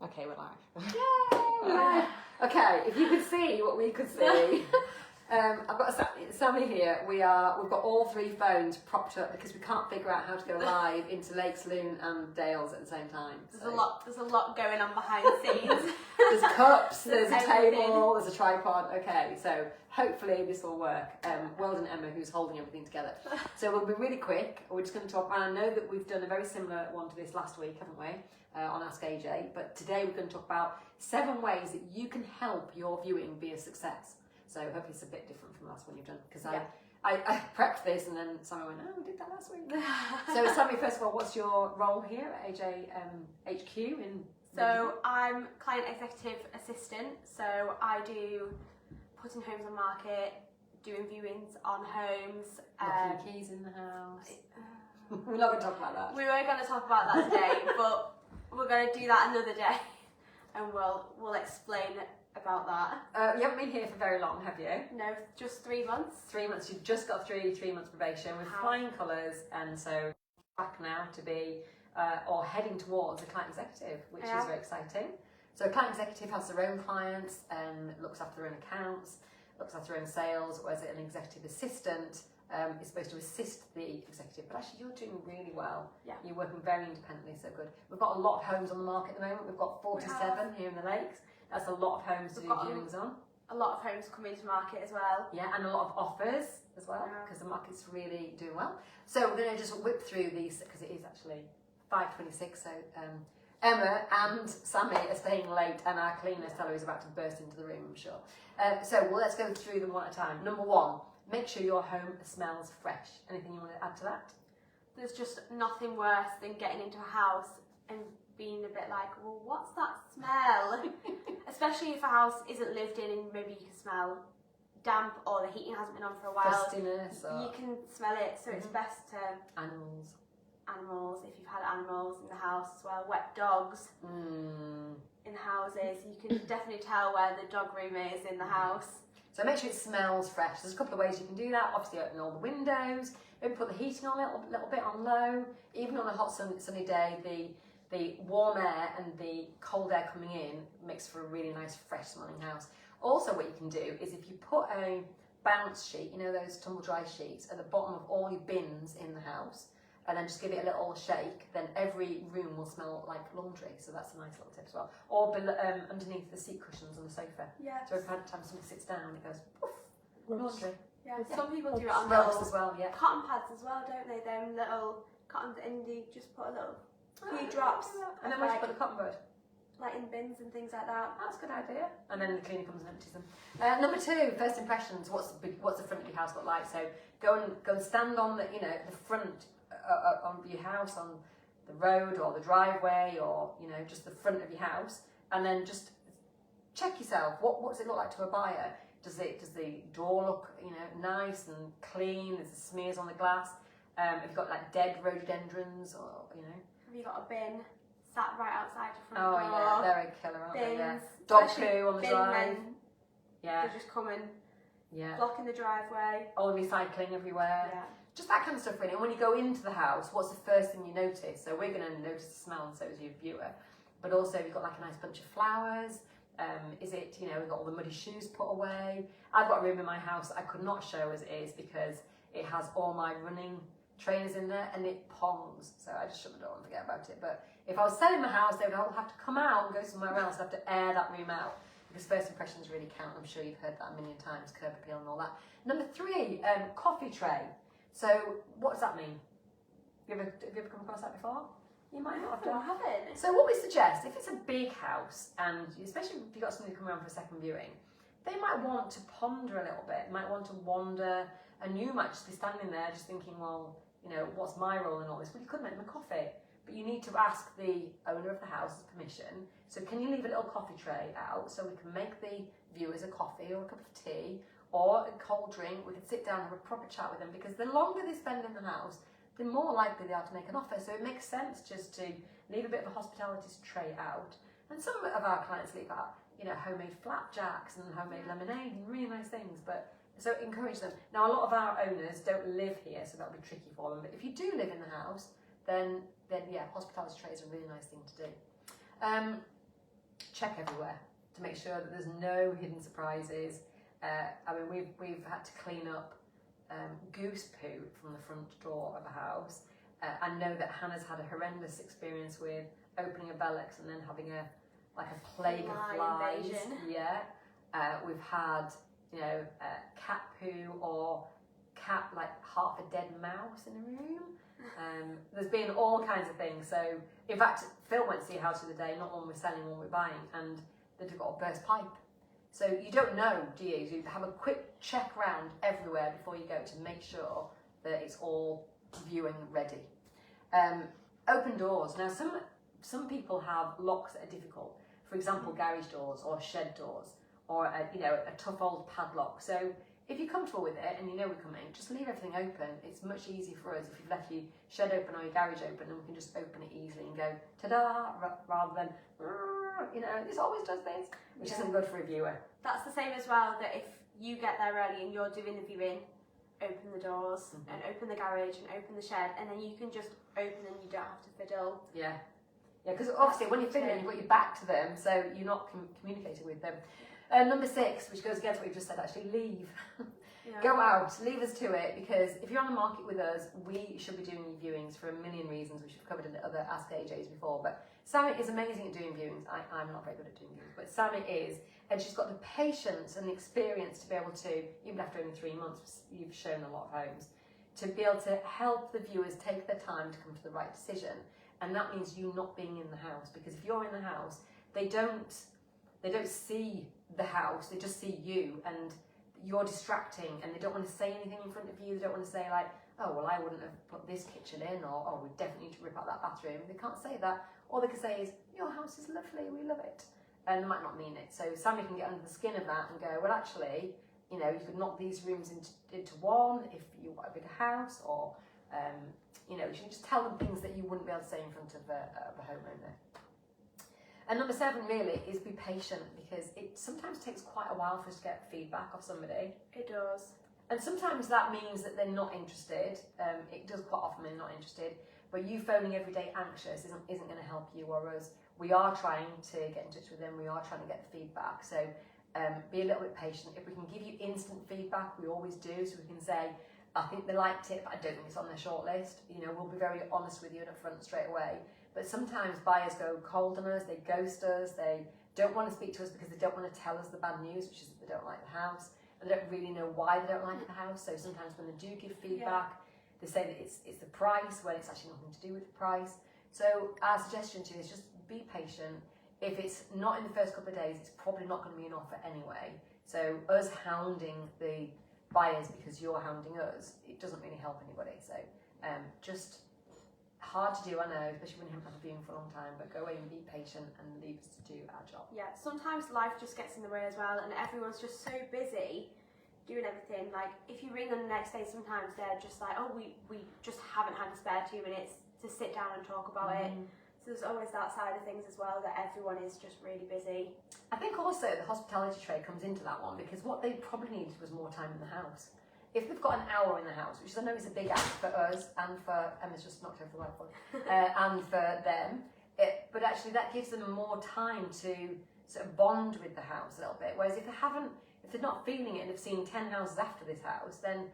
Okay, we're live. Yay, we're live. Okay, if you could see what we could see. I've got Sammy here. We've got all three phones propped up because we can't figure out how to go live into Lake Saloon and Dales at the same time. There's a lot going on behind the scenes. There's cups, there's a everything. table, there's a tripod. Okay, so hopefully this will work. Well done, Emma, who's holding everything together. So we'll be really quick. We're just going to talk, and I know that we've done a very similar one to this last week, haven't we? On Ask AJ, but today we're going to talk about 7 ways that you can help your viewing be a success. So hopefully it's a bit different from the last one you've done, because I prepped this and then Sammy went, oh, we did that last week. So Sammy, first of all, what's your role here at AJ HQ in? So I'm client executive assistant, so I do putting homes on market, doing viewings on homes. Locking keys in the house. We're not going to talk about that. We were going to talk about that today, but we're going to do that another day, and we'll explain about that. You haven't been here for very long, have you? No, just 3 months. 3 months. You've just got through 3 months probation with flying colours, and so back now to be or heading towards a client executive, which is very exciting. So a client executive has their own clients and looks after their own accounts, looks after their own sales, whereas an executive assistant is supposed to assist the executive. But actually you're doing really well. Yeah. You're working very independently, so good. We've got a lot of homes on the market at the moment. We've got 47 here in the Lakes. That's a lot of homes to do viewings on. A lot of homes coming to market as well. Yeah, and a lot of offers as well, because the market's really doing well. So we're going to just whip through these, because it is actually 5:26, so Emma and Sammy are staying late, and our cleaner Stella is about to burst into the room, I'm sure. Let's go through them one at a time. Number 1, make sure your home smells fresh. Anything you want to add to that? There's just nothing worse than getting into a house and being a bit like, well, what's that smell? Especially if a house isn't lived in and maybe you can smell damp or the heating hasn't been on for a while. Dustiness. You can smell it, so it's best to... Animals, if you've had animals in the house as well. Wet dogs in houses. You can definitely tell where the dog room is in the house. So make sure it smells fresh. There's a couple of ways you can do that. Obviously open all the windows, maybe put the heating on a little bit on low. Even on a hot sunny day, the warm air and the cold air coming in makes for a really nice fresh smelling house. Also what you can do is if you put a bounce sheet, you know those tumble dry sheets, at the bottom of all your bins in the house, and then just give it a little shake, then every room will smell like laundry. So that's a nice little tip as well. Or underneath the seat cushions on the sofa. Yeah. So every time somebody sits down, it goes poof, laundry. Yeah. Some people do it on rugs as well. Yeah. Cotton pads as well, don't they? Them little cotton, and you just put a little few drops. And then where do you put the cotton bud? Like in bins and things like that. That's a good idea. And then the cleaner comes and empties them. Number 2, first impressions. What's the front of your house look like? So go and stand on the the front of your house, on the road or the driveway, or just the front of your house, and then just check yourself. What does it look like to a buyer? Does the door look nice and clean? There's smears on the glass. Have you got like dead rhododendrons or Have you got a bin sat right outside your front door? Oh yeah, they're a killer, aren't they? Yeah. Bins, Dog poo on the drive. Yeah. They're just coming. Yeah. Blocking the driveway. All the recycling everywhere. Yeah. Just that kind of stuff really. And when you go into the house, what's the first thing you notice? So we're going to notice the smell, and so is your viewer. But also you've got like a nice bunch of flowers. Is it, we've got all the muddy shoes put away. I've got a room in my house that I could not show as it is because it has all my running trainers in there and it pongs. So I just shut the door and forget about it. But if I was selling my house, they would all have to come out and go somewhere else. I'd have to air that room out. Because first impressions really count. I'm sure you've heard that a million times, curb appeal and all that. Number 3, coffee tray. So what does that mean? Have you ever come across that before? You might not have done. I haven't. So what we suggest, if it's a big house, and especially if you've got somebody coming around for a second viewing, they might want to ponder a little bit, might want to wander, and you might just be standing there just thinking, well, what's my role in all this? Well, you could make them a coffee, but you need to ask the owner of the house's permission. So can you leave a little coffee tray out so we can make the viewers a coffee or a cup of tea or a cold drink? We can sit down and have a proper chat with them, because the longer they spend in the house, the more likely they are to make an offer. So it makes sense just to leave a bit of a hospitality tray out. And some of our clients leave out, homemade flapjacks and homemade lemonade and really nice things. But so encourage them. Now, a lot of our owners don't live here, so that'll be tricky for them. But if you do live in the house, then yeah, hospitality tray is a really nice thing to do. check everywhere to make sure that there's no hidden surprises. I mean, we've had to clean up goose poo from the front door of a house. I know that Hannah's had a horrendous experience with opening a Bellex and then having a plague of flies. Invasion. Yeah. We've had, cat poo or like half a dead mouse in a room. There's been all kinds of things. So, in fact, Phil went to see a house the other day, not one we're selling, one we're buying, and they've got a burst pipe. So you don't know, do you? You have a quick check round everywhere before you go to make sure that it's all viewing ready. Open doors. Now, some people have locks that are difficult. For example, garage doors or shed doors, or a tough old padlock. So if you're comfortable with it and you know we're coming, just leave everything open. It's much easier for us if you've left your shed open or your garage open, and we can just open it easily and go ta-da, rather than this always does this, which isn't good for a viewer. That's the same as well, that if you get there early and you're doing the viewing, open the doors and open the garage and open the shed, and then you can just open and you don't have to fiddle. Yeah, because obviously when you're fiddling, you've got your back to them, so you're not communicating with them. Number 6, which goes against what we've just said, actually, leave. Yeah. Go out, leave us to it, because if you're on the market with us, we should be doing viewings for a million reasons, which we've covered in the other Ask AJs before. But Sammy is amazing at doing viewings. I'm not very good at doing viewings, but Sammy is, and she's got the patience and the experience to be able to, even after only 3 months, you've shown a lot of homes, to be able to help the viewers take their time to come to the right decision. And that means you not being in the house, because if you're in the house, they don't see the house, they just see you, and you're distracting, and they don't want to say anything in front of you. They don't want to say like, oh, well, I wouldn't have put this kitchen in, or oh, we definitely need to rip out that bathroom. They can't say that. All they can say is, your house is lovely, we love it. And they might not mean it. So Sammy can get under the skin of that and go, well, actually, you could knock these rooms into one if you want a bigger house, or, you can just tell them things that you wouldn't be able to say in front of a homeowner. And number 7 really is be patient, because it sometimes takes quite a while for us to get feedback off somebody. It does. And sometimes that means that they're not interested. It does quite often mean not interested. But you phoning every day anxious isn't going to help you or us. We are trying to get in touch with them. We are trying to get the feedback. So be a little bit patient. If we can give you instant feedback, we always do. So we can say, I think they liked it, but I don't think it's on their shortlist. We'll be very honest with you and upfront straight away. But sometimes buyers go cold on us, they ghost us, they don't want to speak to us because they don't want to tell us the bad news, which is that they don't like the house, and they don't really know why they don't like the house. So sometimes when they do give feedback, they say that it's the price, when it's actually nothing to do with the price. So our suggestion to you is just be patient. If it's not in the first couple of days, it's probably not going to be an offer anyway. So us hounding the buyers because you're hounding us, it doesn't really help anybody. So just hard to do, I know, especially when you haven't had a viewing for a long time, but go away and be patient and leave us to do our job. Yeah, sometimes life just gets in the way as well, and everyone's just so busy doing everything. Like, if you ring them the next day, sometimes they're just like, oh, we just haven't had a spare 2 minutes to sit down and talk about it. So there's always that side of things as well, that everyone is just really busy. I think also the hospitality trade comes into that one, because what they probably needed was more time in the house. If they've got an hour in the house, which I know is a big ask for us and for Emma's just knocked over the right one, and for them, but actually that gives them more time to sort of bond with the house a little bit. Whereas if they're not feeling it and they've seen 10 houses after this house, then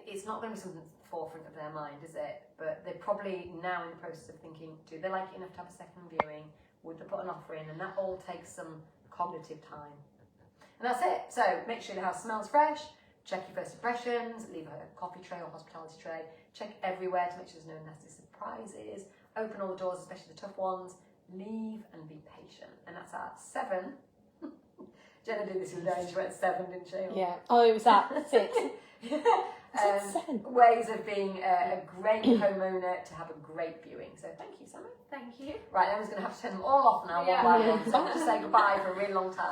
it's not going to be something at the forefront of their mind, is it? But they're probably now in the process of thinking, do they like it enough to have a second viewing? Would they put an offer in? And that all takes some cognitive time. And that's it. So make sure the house smells fresh. Check your first impressions, leave a coffee tray or hospitality tray, check everywhere to make sure there's no nasty surprises, open all the doors, especially the tough ones, leave and be patient. And that's our 7. Jenna did this the other day, she went 7, didn't she? Yeah. Oh, it was that 6. Ways of being a great homeowner to have a great viewing. So thank you, Sammy. Thank you. Right, Emma's going to have to turn them all off now, one by one. So I'm going to say goodbye for a really long time.